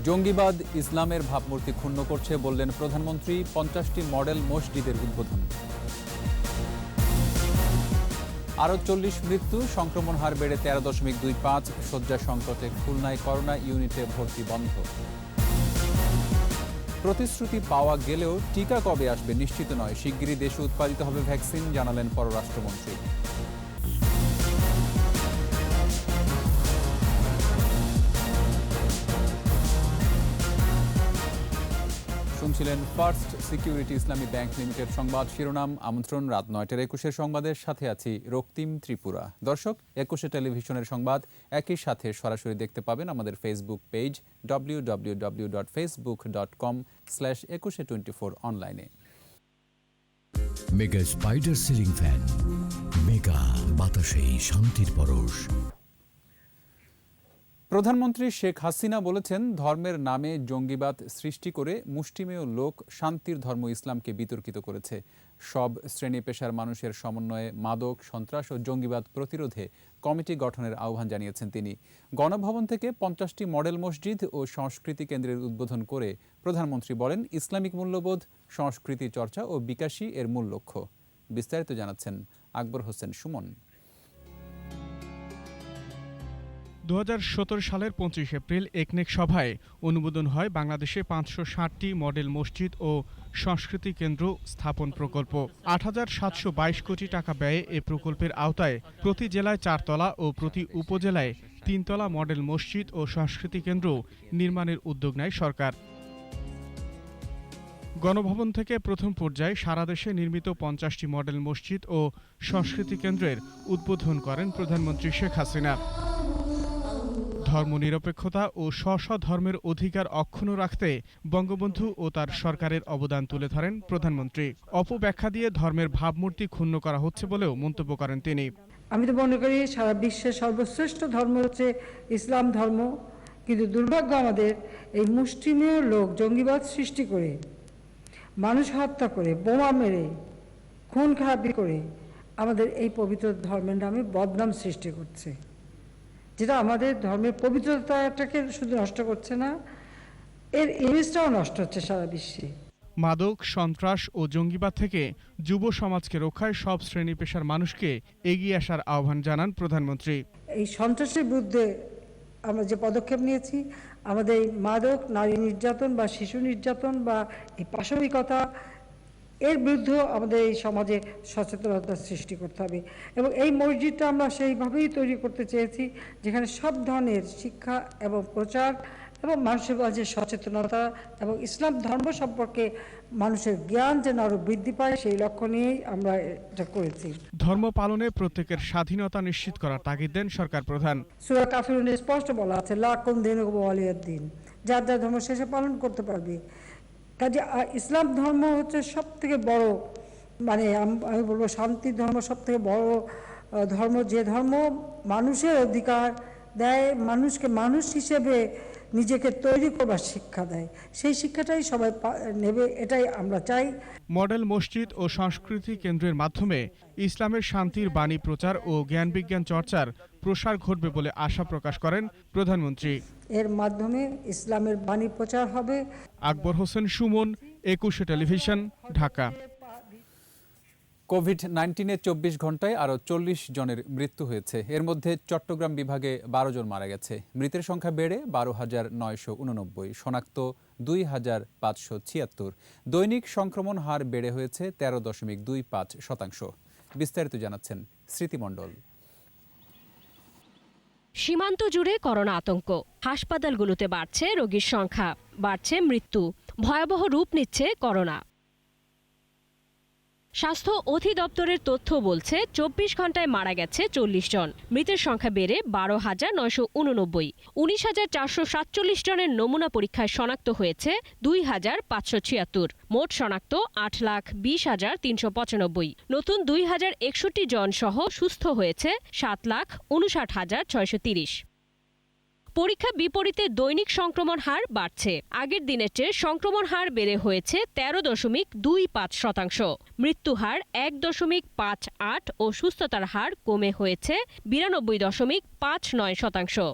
জঙ্গিবাদ ইসলামের ভাবমূর্তি ক্ষুণ্ণ করছে বললেন প্রধানমন্ত্রী। 50টি মডেল মসজিদের উদ্বোধন। আরও 40 মৃত্যু, সংক্রমণ হার বেড়ে 13.25। শয্যা সংকটে খুলনায় করোনা ইউনিটে ভর্তি বন্ধ। প্রতিশ্রুতি পাওয়া গেলেও টিকা কবে আসবে নিশ্চিত নয়, শিগগিরই দেশে উৎপাদিত হবে ভ্যাকসিন, জানালেন পররাষ্ট্রমন্ত্রী। শুনছিলেন ফার্স্ট সিকিউরিটি ইসলামী ব্যাংক লিমিটেড সংবাদ শিরোনাম। আমন্ত্রণ রাত 9টার 21 সংবাদের সাথে আছি রক্তিম ত্রিপুরা। দর্শক, 21 টেলিভিশনের সংবাদ একই সাথে সরাসরি দেখতে পাবেন আমাদের ফেসবুক পেজ www.facebook.com/2124 অনলাইনে। Mega spider ceiling fan, mega বাতাসে শান্তির পরশ। প্রধানমন্ত্রী শেখ হাসিনা বলেছেন, ধর্মের নামে জঙ্গিবাদ সৃষ্টি করে মুষ্টিমেয় লোক শান্তির ধর্ম ইসলামকে বিতর্কিত করেছে। সব শ্রেণী পেশার মানুষের সমন্বয়ে মাদক, সন্ত্রাস ও জঙ্গিবাদ প্রতিরোধে কমিটি গঠনের আহ্বান জানিয়েছেন তিনি। গণভবন থেকে 50টি মডেল মসজিদ ও সংস্কৃতি কেন্দ্রের উদ্বোধন করে প্রধানমন্ত্রী বলেন, ইসলামিক মূল্যবোধ, সংস্কৃতি চর্চা ও বিকাশই এর মূল লক্ষ্য। বিস্তারিত জানাচ্ছেন আকবর হোসেন সুমন। 2017 সালের 25 এপ্রিল একনেক সভায় অনুমোদন হয় বাংলাদেশে 560টি মডেল মসজিদ ও সংস্কৃতি কেন্দ্র স্থাপন প্রকল্প। 8,722 কোটি টাকা ব্যয়ে এ প্রকল্পের আওতায় প্রতি জেলায় 4 তলা ও প্রতি উপজেলায় 3 তলা মডেল মসজিদ ও সংস্কৃতি কেন্দ্র নির্মাণের উদ্যোগ নেয় সরকার। গণভবন থেকে প্রথম পর্যায়ে সারা দেশে নির্মিত 50টি মডেল মসজিদ ও সংস্কৃতি কেন্দ্রের উদ্বোধন করেন প্রধানমন্ত্রী শেখ হাসিনা। ধর্মনিরপেক্ষতা ও স্ব ধর্মের অধিকার অক্ষুণ্ণ রাখতে বঙ্গবন্ধু ও তার সরকারের অবদান তুলে ধরেন প্রধানমন্ত্রী। অপব্যাখ্যা দিয়ে ধর্মের ভাবমূর্তি ক্ষুণ্ণ করা হচ্ছে বলেও মন্তব্য করেন তিনি। আমি তো মনে করি সারা বিশ্বের সর্বশ্রেষ্ঠ ধর্ম হচ্ছে ইসলাম ধর্ম, কিন্তু দুর্ভাগ্য আমাদের এই মুষ্টিমেয় লোক জঙ্গিবাদ সৃষ্টি করে, মানুষ হত্যা করে, বোমা মেরে, খুন খারাপি করে আমাদের এই পবিত্র ধর্মের নামে বদনাম সৃষ্টি করছে, যেটা আমাদের ধর্মের পবিত্রতাটাকে শুধু নষ্ট করছে না, এর ইমেজটাও নষ্ট হচ্ছে সারা বিশ্বে। মাদক, সন্ত্রাস ও জঙ্গিবাদ থেকে যুব সমাজকে রক্ষায় সব শ্রেণী পেশার মানুষকে এগিয়ে আসার আহ্বান জানান প্রধানমন্ত্রী। এই সন্ত্রাসের বিরুদ্ধে আমরা যে পদক্ষেপ নিয়েছি, আমাদের এই মাদক, নারী নির্যাতন বা শিশু নির্যাতন বা এই পাশবিকতা, এর বিরুদ্ধেও আমাদের এই সমাজে সচেতনতা সৃষ্টি করতে হবে। এবং এই মসজিদটা আমরা সেইভাবেই তৈরি করতে চেয়েছি যেখানে সব ধরনের শিক্ষা এবং প্রচার এবং মানুষের মাঝে সচেতনতা এবং ইসলাম ধর্ম সম্পর্কে মানুষের জ্ঞান যেন আরও বৃদ্ধি পায়, সেই লক্ষ্য নিয়েই আমরা এটা করেছি। ধর্ম পালনে প্রত্যেকের স্বাধীনতা নিশ্চিত করার তাগিদ দেন সরকার প্রধান। সূরা কাফিরুনে স্পষ্ট বলা আছে, লাকুম দীনুকুম ওয়ালিয়াদ দ্বীন, যার যার ধর্ম শেষে পালন করতে পারবে। কাজে ইসলাম ধর্ম হচ্ছে সব থেকে বড়, মানে আমি বলবো শান্তির ধর্ম, সব থেকে বড় ধর্ম, যে ধর্ম মানুষের অধিকার দেয়, মানুষকে মানুষ হিসেবে নিজেকে তৈরি করবার শিক্ষা দেয়। সেই শিক্ষাটাই সবাই নেবে, এটাই আমরা চাই। মডেল মসজিদ ও সংস্কৃতি কেন্দ্রের মাধ্যমে ইসলামের শান্তির বাণী প্রচার ও জ্ঞান বিজ্ঞান চর্চার প্রসার ঘটবে বলে আশা প্রকাশ করেন প্রধানমন্ত্রী। এর মাধ্যমে ইসলামের বাণী প্রচার হবে। আকবর হোসেন সুমন, 21 টেলিভিশন, ঢাকা। কোভিড-19-এ 24 ঘন্টায় আরও 40 জনের মৃত্যু হয়েছে। এর মধ্যে চট্টগ্রাম বিভাগে 12 জন মারা গেছে। মৃতের সংখ্যা বেড়ে 12,989, শনাক্ত 2,576। দৈনিক সংক্রমণ হার বেড়ে হয়েছে 13.25%। বিস্তারিত জানাচ্ছেন স্মৃতিমণ্ডল। সীমান্ত জুড়ে করোনা আতঙ্ক, হাসপাতালগুলোতে বাড়ছে রোগীর সংখ্যা, বাড়ছে মৃত্যু, ভয়াবহ রূপ নিচ্ছে করোনা। স্বাস্থ্য অধিদপ্তরের তথ্য বলছে 24 ঘন্টায় মারা গেছে 40 জন, মৃতের সংখ্যা বেড়ে 12,989। 19,447 জনের নমুনা পরীক্ষায় শনাক্ত হয়েছে 2,576। মোট শনাক্ত 8,20,395। নতুন 2,061 জন সহ সুস্থ হয়েছে 7,59,630। পরীক্ষা বিপরীতে দৈনিক সংক্রমণ হার বাড়ছে। আগের দিনের চেয়ে সংক্রমণ হার বেড়ে হয়েছে 13.25%। মৃত্যু হার 1.58 ও সুস্থতার হার কমে হয়েছে 92.59%।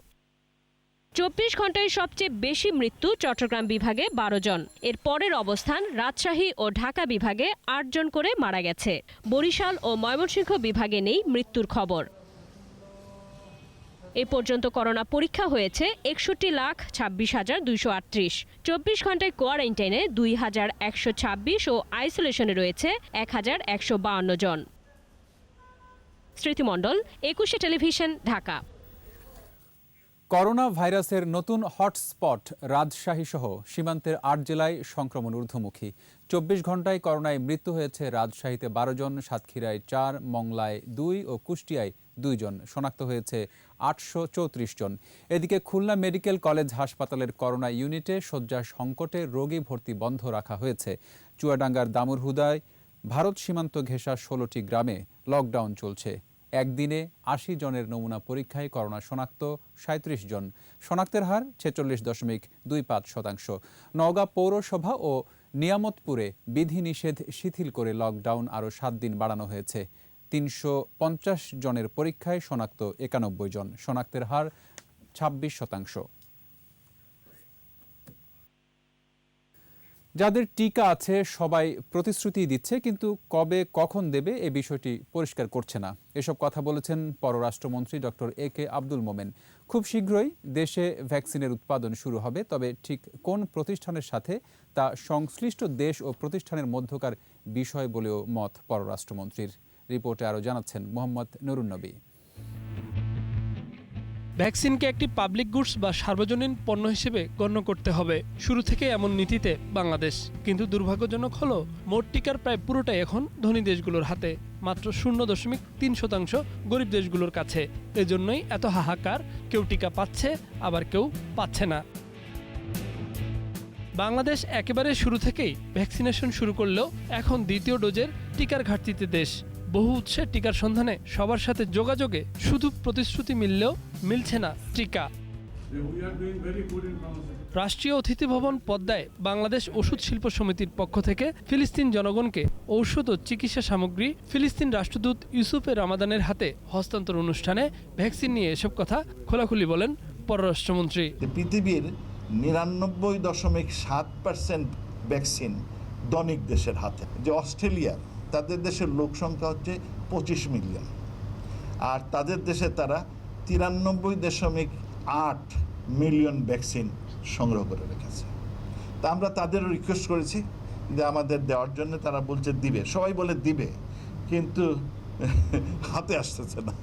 24 ঘন্টায় সবচেয়ে বেশি মৃত্যু চট্টগ্রাম বিভাগে 12 জন। এর পরের অবস্থান রাজশাহী ও ঢাকা বিভাগে 8 জন করে মারা গেছে। বরিশাল ও ময়মনসিংহ বিভাগে নেই মৃত্যুর খবর। এ পর্যন্ত করোনা পরীক্ষা হয়েছে 61,26,238। 24 ঘন্টায় কোয়ারেন্টাইনে 2,126 ও আইসোলেশনে রয়েছে 1,152 জন। স্মৃতিমণ্ডল, একুশে টেলিভিশন, ঢাকা। করোনা ভাইরাসের নতুন হটস্পট রাজশাহী সহ সীমান্তের 8 জেলায় সংক্রমণ ঊর্ধ্বমুখী। 24 ঘন্টায় করোনায় মৃত্যু হয়েছে রাজশাহীতে 12 জন, সাতক্ষীরায় 4, মংলায় 2 ও কুষ্টিয়ায় 2 জন। শনাক্ত হয়েছে 834 জন। এদিকে খুলনা মেডিকেল কলেজ হাসপাতালের করোনা ইউনিটে শয্যা সংকটে রোগী ভর্তি বন্ধ রাখা হয়েছে। চুয়াডাঙ্গার দামুরহুদায় ভারত সীমান্ত ঘেঁষা 16টি গ্রামে লকডাউন চলছে। একদিনে 80 জনের নমুনা পরীক্ষায় করোনা শনাক্ত 37 জন। শনাক্তের হার 46.25%। নওগাঁ পৌরসভা ও নিয়ামতপুরে বিধিনিষেধ শিথিল করে লকডাউন আরও 7 দিন বাড়ানো হয়েছে। 350 জনের পরীক্ষায় শনাক্ত 91 জন। শনাক্তের হার 26%। যাদের টিকা আছে সবাই প্রতিশ্রুতি দিচ্ছে, কিন্তু কবে কখন দেবে এ বিষয়টি পরিষ্কার করছে না। এসব কথা বলেছেন পররাষ্ট্রমন্ত্রী ডক্টর এ.কে আব্দুল মোমেন। খুব শীঘ্রই দেশে ভ্যাকসিনের উৎপাদন শুরু হবে, তবে ঠিক কোন প্রতিষ্ঠানের সাথে তা সংশ্লিষ্ট দেশ ও প্রতিষ্ঠানের মধ্যকার বিষয় বলেও মত পররাষ্ট্রমন্ত্রীর। রিপোর্টে আরও জানাচ্ছেন মোহাম্মদ নুরুন নবী। ভ্যাকসিনকে একটি পাবলিক গুডস বা সার্বজনীন পণ্য হিসেবে গণ্য করতে হবে। শুরু থেকে এমন নীতিতে বাংলাদেশ। কিন্তু দুর্ভাগ্যজনক হলো মোট টিকার প্রায় পুরোটাই এখন ধনী দেশগুলোর হাতে, মাত্র 0.3% গরিব দেশগুলোর কাছে। এজন্যই এত হাহাকার, কেউ টিকা পাচ্ছে আবার কেউ পাচ্ছে না। বাংলাদেশ একেবারে শুরু থেকেই ভ্যাকসিনেশন শুরু করলেও এখন দ্বিতীয় ডোজের টিকার ঘাটতিতে দেশ। বহু উৎসে টিকার সন্ধানে সবার সাথে যোগাযোগে শুধু প্রতিশ্রুতি মিললেও মিলছে না টিকা। রাষ্ট্রীয় অতিথি ভবন পদ্মায় বাংলাদেশ ওষুধ শিল্প সমিতির পক্ষ থেকে ফিলিস্তিন জনগণকে ঔষধ ও চিকিৎসা সামগ্রী ফিলিস্তিন রাষ্ট্রদূত ইউসুফে রামাদানের হাতে হস্তান্তর অনুষ্ঠানে ভ্যাকসিন নিয়ে এসব কথা খোলাখুলি বলেন পররাষ্ট্রমন্ত্রী। পৃথিবীর 99.7% ভ্যাকসিন ধনিক দেশের হাতে। যে অস্ট্রেলিয়া, তাদের দেশের লোক সংখ্যা হচ্ছে 25 মিলিয়ন, আর তাদের দেশে তারা 93.8 মিলিয়ন ভ্যাকসিন সংগ্রহ করে রেখেছে। তা আমরা তাদেরও রিকোয়েস্ট করেছি যে আমাদের দেওয়ার জন্য। তারা বলছে দিবে, সবাই বলে দিবে, কিন্তু হাতে আসতেছে না।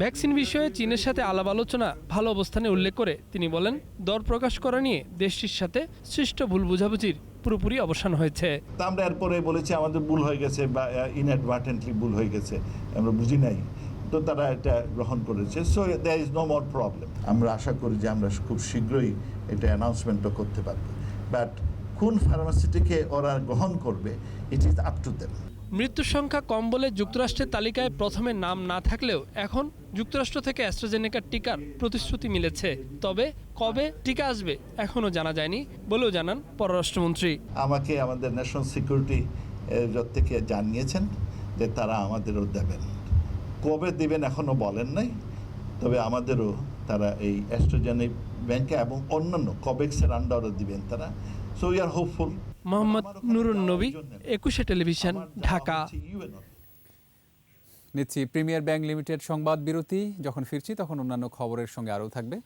ভ্যাকসিন বিষয়ে চীনের সাথে আলাপ আলোচনা ভালো অবস্থানে উল্লেখ করে তিনি বলেন, দর প্রকাশ করা নিয়ে দেশটির সাথে সৃষ্ট ভুল বোঝাবুঝির পুরোপুরি অবসান হয়েছে। তা আমরা এরপরে বলেছি আমাদের ভুল হয়ে গেছে বা ইনঅ্যাডভার্টেন্টলি ভুল হয়ে গেছে, আমরা বুঝি নাই, তো তারা এটা গ্রহণ করেছে। So there is no more problem. আমরা আশা করি যে আমরা খুব শীঘ্রই এটা অ্যানাউন্সমেন্টও করতে পারবো, বাট কোন ফার্মাসিটিকে ওরা গ্রহণ করবে it is up to them. মৃত্যুর সংখ্যা কম বলে যুক্তরাষ্ট্রের তালিকায় প্রথমে নাম না থাকলেও এখন যুক্তরাষ্ট্র থেকে অ্যাস্ট্রাজেনেকার টিকার প্রতিশ্রুতি মিলেছে। তবে কবে টিকা আসবে এখনও জানা যায়নি বলেও জানান পররাষ্ট্রমন্ত্রী। আমাকে আমাদের ন্যাশনাল সিকিউরিটি থেকে জানিয়েছেন যে তারা আমাদেরও দেবেন। কবে দেবেন এখনও বলেন নাই, তবে আমাদেরও তারা এই অ্যাস্ট্রাজেনেকা ব্যাংকে এবং অন্যান্য কভ্যাক্সের আন্ডারও দিবেন তারা। So we are hopeful. Mohammad Nurun Nabi, Ekushey television, Dhaka. নিচ্ছি প্রিমিয়ার ব্যাংক লিমিটেড সংবাদ বিরতি। যখন ফিরছি তখন অন্যান্য খবরের সঙ্গে আরও থাকবে।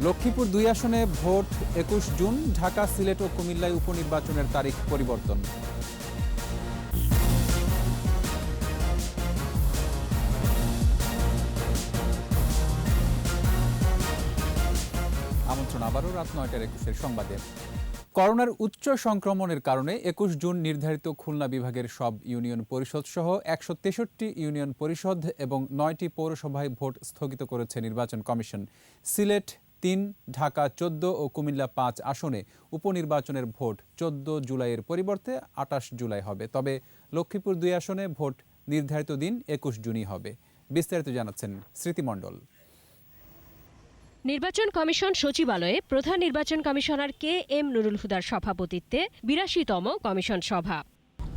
লক্ষ্মীপুর 2 আসনে ভোট 21 জুন। ঢাকা, সিলেট ও কুমিল্লায় উপনির্বাচনের তারিখ পরিবর্তন। আমন্ত্রণ আবারও রাত 9:21 সংবাদে। করোনার উচ্চ সংক্রমণের কারণে 21 জুন নির্ধারিত খুলনা বিভাগের সব ইউনিয়ন পরিষদ সহ 163টি ইউনিয়ন পরিষদ এবং 9টি পৌরসভায় ভোট স্থগিত করেছে নির্বাচন কমিশন। সিলেট 3, ঢাকা 14 ও কুমিল্লা 5 আসনে উপনির্বাচনের ভোট 14 জুলাইয়ের পরিবর্তে 28 জুলাই হবে। তবে লক্ষ্মীপুর 2 আসনে ভোট নির্ধারিত দিন 21 জুনই হবে। বিস্তারিত জানাচ্ছেন স্মৃতিমণ্ডল। নির্বাচন কমিশন সচিবালয়ে প্রধান নির্বাচন কমিশনার কে এম নুরুল হুদার সভাপতিত্বে 82তম কমিশন সভা।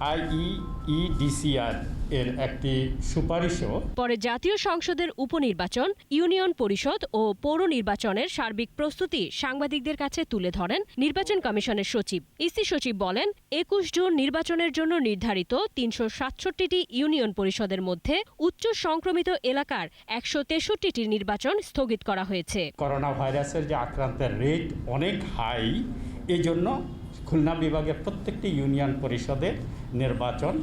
IEEDCR এর একটি সুপারিশও পরে জাতীয় সংসদের উপনির্বাচন, ইউনিয়ন পরিষদ ও পৌর নির্বাচনের সার্বিক প্রস্তুতি সাংবাদিকদের কাছে তুলে ধরেন নির্বাচন কমিশনের সচিব। ইসি সচিব বলেন, ২১ জুন নির্বাচনের জন্য নির্ধারিত ৩৬৭টি ইউনিয়ন পরিষদের মধ্যে উচ্চ সংক্রমিত এলাকার ১৬৩টির নির্বাচন স্থগিত করা হয়েছে। করোনা ভাইরাসের যে আক্রান্তের রেট অনেক হাই, এই জন্য খুলনা বিভাগের প্রত্যেকটি ইউনিয়ন পরিষদের নির্বাচন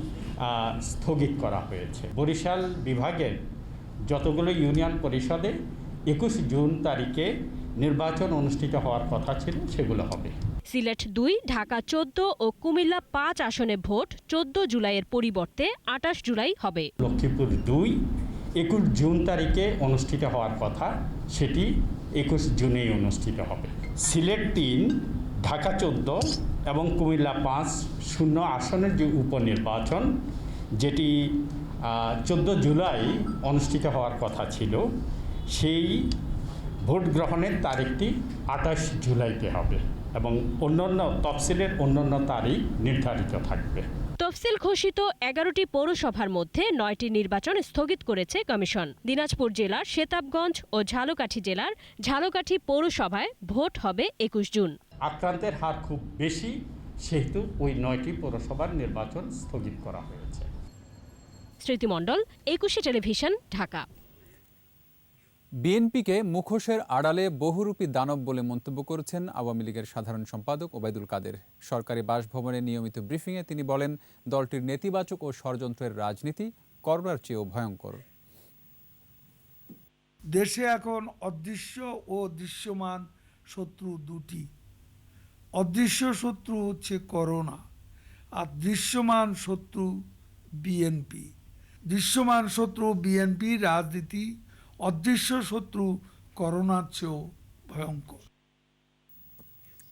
স্থগিত করা হয়েছে। বরিশাল বিভাগের যতগুলো ইউনিয়ন পরিষদে ২১ জুন তারিখে নির্বাচন অনুষ্ঠিত হওয়ার কথা ছিল, সেগুলো হবে। সিলেট ২, ঢাকা ১৪ ও কুমিল্লা ৫ আসনে ভোট ১৪ জুলাইয়ের পরিবর্তে ২৮ জুলাই হবে। লক্ষ্মীপুর ২, ২১ জুন তারিখে অনুষ্ঠিত হওয়ার কথা, সেটি ২১ জুনেই অনুষ্ঠিত হবে। সিলেট ৩, ঢাকা ১৪ এবং কুমিল্লা ৫ শূন্য আসনের যে উপনির্বাচন, যেটি ১৪ জুলাই অনুষ্ঠিত হওয়ার কথা ছিল, সেই ভোট গ্রহণের তারিখটি ২৮ জুলাইতে হবে এবং অন্যান্য তফসিলের অন্যান্য তারিখ নির্ধারিত থাকবে। তফসিল ঘোষিত ১১টি পৌরসভার মধ্যে ৯টি নির্বাচন স্থগিত করেছে কমিশন। দিনাজপুর জেলার সেতাবগঞ্জ ও ঝালকাঠি জেলার ঝালকাঠি পৌরসভায় ভোট হবে ২১ জুন। আক্রান্তের হার খুব বেশি, সেহেতু ওই ৯টি পৌরসভার নির্বাচন স্থগিত করা হয়েছে। স্মৃতিমণ্ডল, একুশে টেলিভিশন, ঢাকা। বিএনপিকে মুখোশের আড়ালে বহুরূপী দানব বলে মন্তব্য করেছেন আওয়ামী লীগের সাধারণ সম্পাদক ওবায়দুল কাদের। সরকারি বাসভবনে নিয়মিত ব্রিফিংয়ে তিনি বলেন, দলটির নেতিবাচক ও ষড়যন্ত্রের রাজনীতি করোনার চেয়েও ভয়ঙ্কর। দেশে এখন অদৃশ্য ও দৃশ্যমান শত্রু দুটি। অদৃশ্য শত্রু হচ্ছে করোনা, আর দৃশ্যমান শত্রু বিএনপি। দৃশ্যমান শত্রু বিএনপি রাজনীতি, অদৃশ্য শত্রু করোনার চেয়েও ভয়ঙ্কর।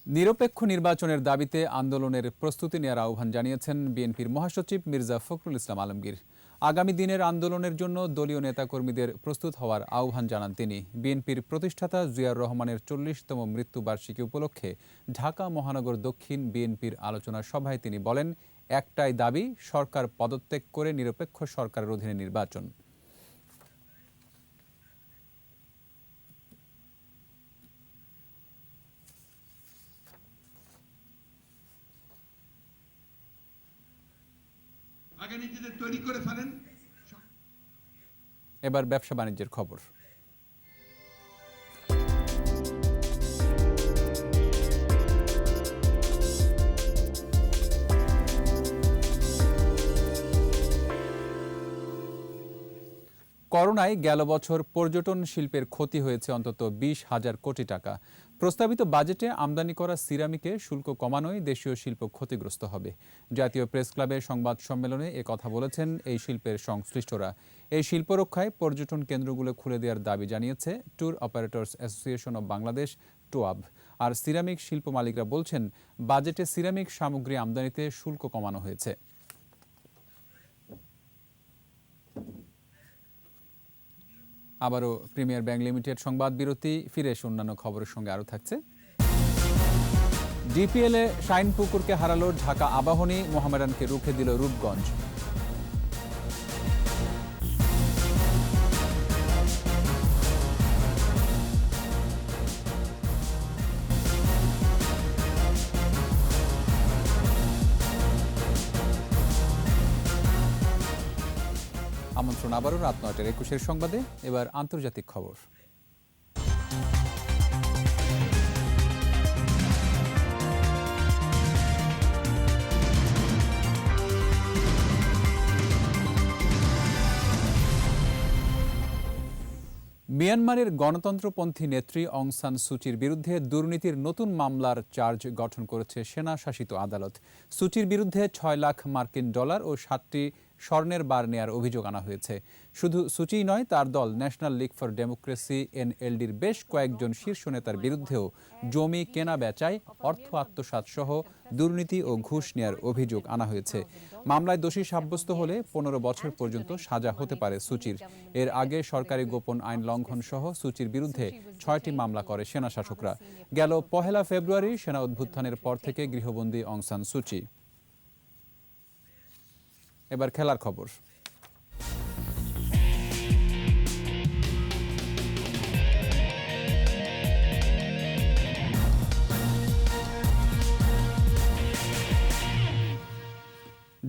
নিরপেক্ষ নির্বাচনের দাবিতে আন্দোলনের প্রস্তুতি নেওয়ার আহ্বান জানিয়েছেন বিএনপির মহাসচিব মির্জা ফখরুল ইসলাম আলমগীর। আগামী দিনের আন্দোলনের জন্য দলীয় নেতাকর্মীদের প্রস্তুত হওয়ার আহ্বান জানান তিনি। বিএনপির প্রতিষ্ঠাতা জিয়াউর রহমানের ৪০তম মৃত্যুবার্ষিকী উপলক্ষে ঢাকা মহানগর দক্ষিণ বিএনপির আলোচনা সভায় তিনি বলেন, একটাই দাবি, সরকার পদত্যাগ করে নিরপেক্ষ সরকারের অধীনে নির্বাচন। এবার ব্যবসা বাণিজ্যের খবর। করোনায় গেল বছর পর্যটন শিল্পের ক্ষতি হয়েছে অন্তত ২০,০০০ কোটি টাকা। প্রস্তাবিত বাজেটে আমদানি করা সিরামিকে শুল্ক কমানোয় দেশীয় শিল্প ক্ষতিগ্রস্ত হবে। জাতীয় প্রেস ক্লাবে সংবাদ সম্মেলনে কথা বলেছেন এই শিল্পের সংশ্লিষ্টরা। এই শিল্প রক্ষায় পর্যটন কেন্দ্রগুলো খুলে দেওয়ার দাবি জানিয়েছে tour operators association of Bangladesh, TOAB. আর সিরামিক শিল্প মালিকরা বলছেন, বাজেটে সিরামিক সামগ্রী আমদানিতে শুল্ক কমানো হয়েছে। আবারও প্রিমিয়ার ব্যাংক লিমিটেড সংবাদ বিরতি, ফিরে এসে অন্যান্য খবরের সঙ্গে আরও থাকছে। ডিপিএলে শাইনপুকুরকে হারালো ঢাকা আবাহনী, মোহামেডানকে রুখে দিল রূপগঞ্জ। আমন্ত্রণ আবারও রাত ৯টার ২১ সংবাদে। এবার আন্তর্জাতিক খবর। মিয়ানমারের গণতন্ত্রপন্থী নেত্রী অং সান সুচির বিরুদ্ধে দুর্নীতির নতুন মামলার চার্জ গঠন করেছে সেনা শাসিত আদালত। সুচির বিরুদ্ধে ৬ লাখ মার্কিন ডলার ও ৭টি স্বর্ণের বার নেয়ার অভিযোগ আনা হয়েছে। শুধু সুচিই নয়, তার দল ন্যাশনাল লীগ ফর ডেমোক্রেসি এনএলডির বেশ কয়েকজন শীর্ষ নেতার বিরুদ্ধেও জমি কেনা বেচায়, অর্থ আত্মসাৎ সহ দুর্নীতি ও ঘুষ নেয়ার অভিযোগ আনা হয়েছে। মামলায় দোষী সাব্যস্ত হলে ১৫ বছর পর্যন্ত সাজা হতে পারে সুচির। এর আগে সরকারি গোপন আইন লঙ্ঘন সহ সুচির বিরুদ্ধে ৬টি মামলা করে সেনা শাসকরা। গেল ১ ফেব্রুয়ারি সেনা অভ্যুত্থানের পর থেকে গৃহবন্দী অং সান সুচি। এবার খেলার খবর।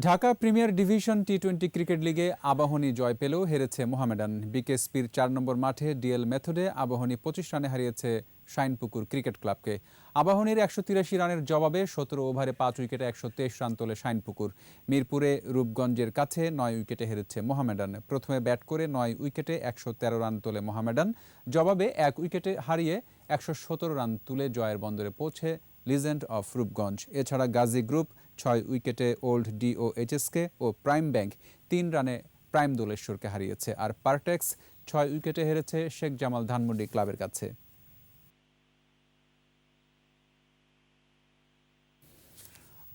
ঢাকা প্রিমিয়ার ডিভিশন টি-20 ক্রিকেট লিগে আবাহনী জয় পেলেও হেরেছে মোহামেডান। বিকেএসপির ৪ নম্বর মাঠে ডিএল মেথডে আবাহনী ২৫ রানে হারিয়েছে শাইনপুকুর ক্রিকেট ক্লাবকে। আবাহনীর ১৮৩ রানের জবাবে ১৭ ওভারে ৫ উইকেটে ১২৩ রান তোলে শাইনপুকুর। মিরপুরে রূপগঞ্জের কাছে ৯ উইকেটে হেরেছে মোহামেডান। প্রথমে ব্যাট করে ৯ উইকেটে ১১৩ রান তোলে মোহামেডান। জবাবে ১ উইকেটে হারিয়ে ১১৭ রান তুলে জয়ের বন্দরে পৌঁছে লিজেন্ড অফ রূপগঞ্জ। এছাড়া গাজী গ্রুপ ৬ উইকেটে ওল্ড ডিওএইচএসকে ও প্রাইম ব্যাংক ৩ রানে প্রাইম দোলেশ্বরকে হারিয়েছে। আর পারটেক্স ৬ উইকেটে হেরেছে শেখ জামাল ধানমন্ডি ক্লাবের কাছে।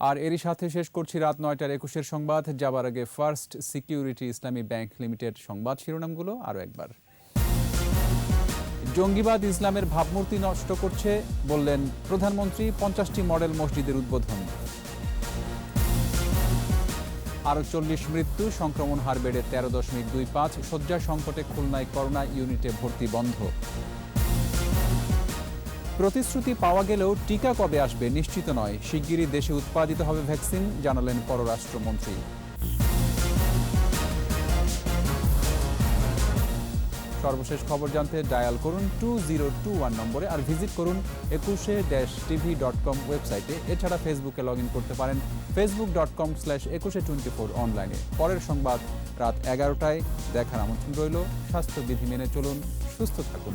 আর এরই সাথে শেষ করছি রাত ৯টার ২১-এর সংবাদ। যাবার আগে ফার্স্ট সিকিউরিটি ইসলামী ব্যাংক লিমিটেড সংবাদ শিরোনামগুলো আরও একবার। জঙ্গিবাদ ইসলামের ভাবমূর্তি নষ্ট করছে বললেন প্রধানমন্ত্রী। ৫০টি মডেল মসজিদের উদ্বোধন। আরও ৪০ মৃত্যু, সংক্রমণ হার বেড়ে ১৩.২৫। শয্যা সংকটে খুলনায় করোনা ইউনিটে ভর্তি বন্ধ। প্রতিশ্রুতি পাওয়া গেলেও টিকা কবে আসবে নিশ্চিত নয়। শিগগিরই দেশে উৎপাদিত হবে ভ্যাকসিন, জানালেন পররাষ্ট্রমন্ত্রী। সর্বশেষ খবর জানতে ডায়াল করুন 2021 নম্বরে আর ভিজিট করুন 21-tv.com ওয়েবসাইটে। এছাড়া ফেসবুকে লগ ইন করতে পারেন facebook.com/2124 অনলাইনে। পরের সংবাদ রাত ১১টায় দেখার আমন্ত্রণ রইল। স্বাস্থ্যবিধি মেনে চলুন, সুস্থ থাকুন।